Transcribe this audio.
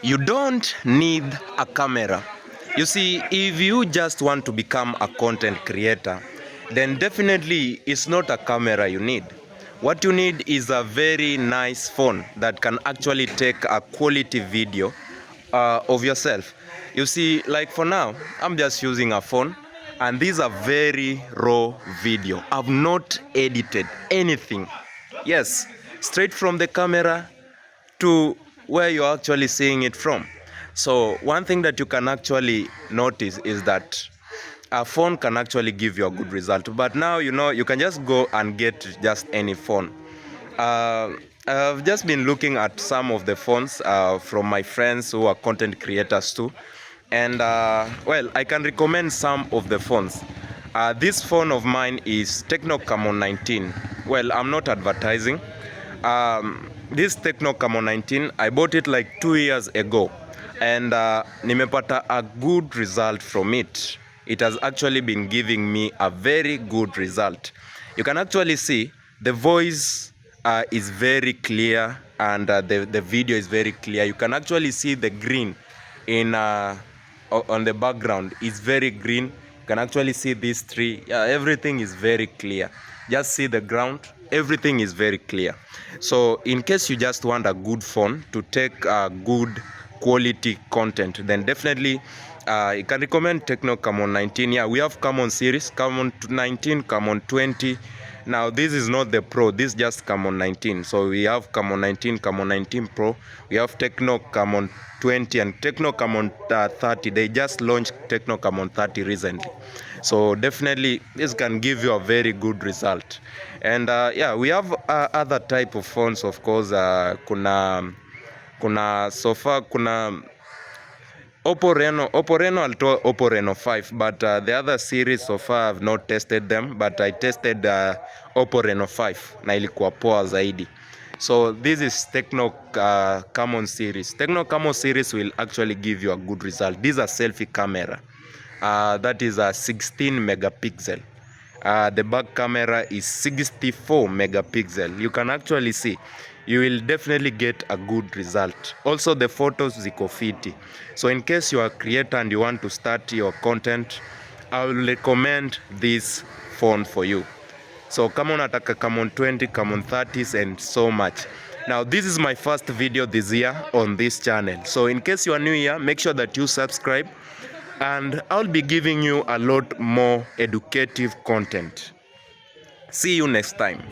You don't need a camera. You see, if you just want to become a content creator, then definitely it's not a camera you need. What you need is a very nice phone that can actually take a quality video of yourself. You see, like for now, I'm just using a phone, and these are very raw video. I've not edited anything. Yes, straight from the camera to where you're actually seeing it from. So one thing that you can actually notice is that a phone can actually give you a good result. But now, you can just go and get just any phone. I've just been looking at some of the phones from my friends who are content creators too. And well, I can recommend some of the phones. This phone of mine is Tecno Camon 19. Well, I'm not advertising. This Tecno Camon 19, I bought it like 2 years ago, and nimepata a good result from it. It has actually been giving me a very good result. You can actually see the voice is very clear, and the video is very clear. You can actually see the green in on the background is very green. You can actually see these tree. Everything is very clear. Just see the ground. Everything is very clear. So in case you just want a good phone to take good quality content, then definitely you can recommend Tecno Camon 19. Yeah, we have Camon series, Camon 19, Camon 20. Now this is not the Pro, this is just Camon 19. So we have Camon 19, Camon 19 Pro. We have Tecno Camon 20 and Tecno Camon 30. They just launched Tecno Camon 30 recently. So definitely this can give you a very good result. And yeah, we have other type of phones, of course. Kuna sofa, kuna Oppo Reno alitoa Oppo Reno 5, but the other series so far I've not tested them, but I tested Oppo Reno 5 na ilikuwa poa zaidi. So this is Tecno Camon series. Tecno Camon series will actually give you a good result. This is a selfie camera. That is a 16 megapixel. The back camera is 64 megapixel. You can actually see. You will definitely get a good result. Also the photos ziko fiti. So in case you are a creator and you want to start your content, I will recommend this phone for you. So come on, ataka Camon 20, Camon 30s and so much. Now this is my first video this year on this channel. So in case you are new here, make sure that you subscribe, and I'll be giving you a lot more educative content. See you next time.